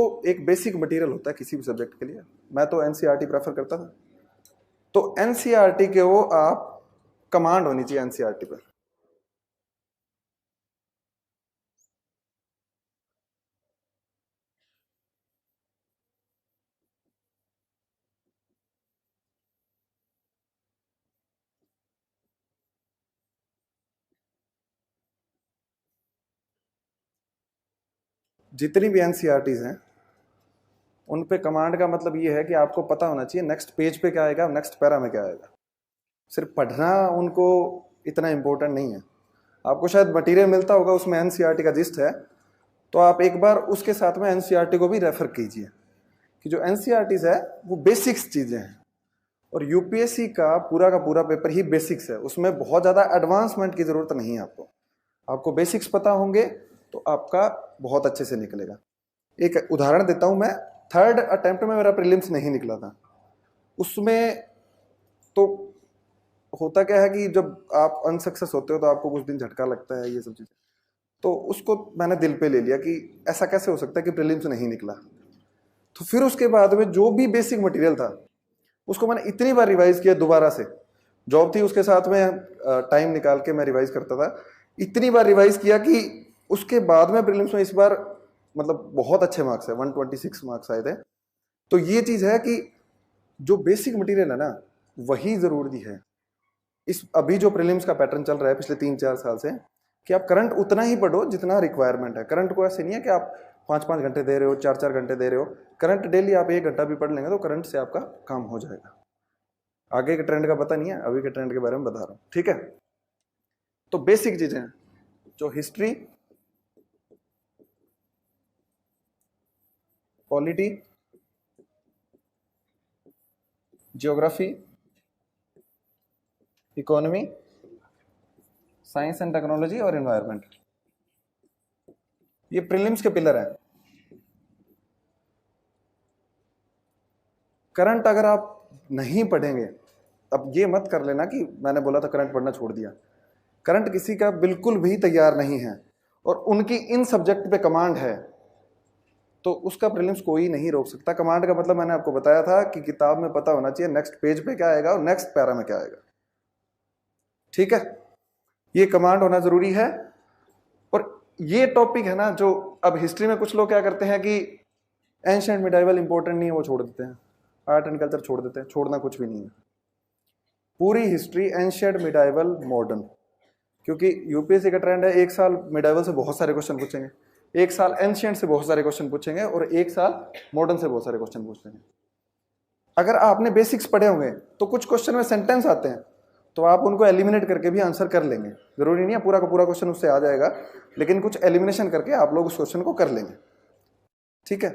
तो एक basic material होता है किसी भी सब्जेक्ट के लिए। मैं तो एनसीईआरटी प्रेफर करता था, तो एनसीईआरटी के वो आप कमांड होनी चाहिए एनसीईआरटी पर। जितनी भी एनसीईआरटीज हैं उन पे कमांड का मतलब ये है कि आपको पता होना चाहिए नेक्स्ट पेज पे क्या आएगा, नेक्स्ट पैरा में क्या आएगा। सिर्फ पढ़ना उनको इतना इंपॉर्टेंट नहीं है। आपको शायद मटेरियल मिलता होगा उसमें एनसीईआरटी का जिस्ट है, तो आप एक बार उसके साथ में एनसीईआरटी को भी रेफर कीजिए कि जो एनसीईआरटीज है वो बेसिक्स चीजें हैं। और यूपीएससी का पूरा पेपर ही बेसिक्स है, उसमें बहुत ज्यादा एडवांसमेंट की जरूरत नहीं है। आपको बेसिक्स पता होंगे तो आपका बहुत अच्छे से निकलेगा। एक उदाहरण देता हूं मैं, थर्ड अटेम्प्ट में मेरा प्रीलिम्स नहीं निकला था। उसमें तो होता क्या है कि जब आप अनसक्सेस होते हो तो आपको कुछ दिन झटका लगता है, ये सब चीजें, तो उसको मैंने दिल पे ले लिया कि ऐसा कैसे हो सकता है कि प्रीलिम्स नहीं निकला। तो फिर उसके बाद में जो भी बेसिक मटेरियल था उसको मैंने इतनी बार रिवाइज किया, दोबारा से जॉब थी उसके साथ में टाइम निकाल के मैं रिवाइज करता था, इतनी बार रिवाइज किया कि उसके बाद में प्रीलिम्स में इस बार मतलब बहुत अच्छे मार्क्स है, 126 मार्क्स आए थे। तो ये चीज है कि जो बेसिक मटेरियल है ना वही जरूरी है। इस अभी जो प्रीलिम्स का पैटर्न चल रहा है पिछले 3-4 साल से, कि आप करंट उतना ही पढ़ो जितना रिक्वायरमेंट है। करंट को ऐसे नहीं है कि आप 5-5 घंटे दे रहे हो, 4-4 घंटे दे रहे हो। करंट डेली आप 1 घंटा भी पढ़ लेंगे तो करंट से आपका काम हो जाएगा। आगे के ट्रेंड का पता नहीं है, अभी के ट्रेंड के बारे में बता रहा हूं, ठीक है। तो बेसिक चीजें जो history, polity, geography, economy, science and technology और एनवायरनमेंट, ये प्रीलिम्स के पिलर हैं। करंट अगर आप नहीं पढ़ेंगे, अब ये मत कर लेना कि मैंने बोला था करंट पढ़ना छोड़ दिया। करंट किसी का बिल्कुल भी तैयार नहीं है और उनकी इन सब्जेक्ट पे कमांड है, तो उसका प्रीलिम्स कोई नहीं रोक सकता। कमांड का मतलब मैंने आपको बताया था कि किताब में पता होना चाहिए नेक्स्ट पेज पे क्या आएगा और नेक्स्ट पैरा में क्या आएगा, ठीक है। ये कमांड होना जरूरी है। और ये टॉपिक है ना जो अब हिस्ट्री में कुछ लोग क्या करते हैं कि एंशिएंट मिडाइवल इंपॉर्टेंट नहीं है, वो छोड़ देते हैं, आर्ट एंड कल्चर छोड़ देते हैं। छोड़ना कुछ भी नहीं है, पूरी हिस्ट्री एंशिएंट मिडाइवल मॉडर्न, क्योंकि यूपीएससी का ट्रेंड है 1 साल मिडाइवल से बहुत सारे क्वेश्चन पूछेंगे, 1 साल एंशिएंट से बहुत सारे क्वेश्चन पूछेंगे और 1 साल मॉडर्न से बहुत सारे क्वेश्चन पूछेंगे। अगर आपने बेसिक्स पढ़े होंगे तो कुछ क्वेश्चन में सेंटेंस आते हैं तो आप उनको एलिमिनेट करके भी आंसर कर लेंगे। जरूरी नहीं है पूरा का पूरा क्वेश्चन उससे आ जाएगा, लेकिन कुछ एलिमिनेशन करके आप लोग उस क्वेश्चन को कर लेंगे, ठीक है।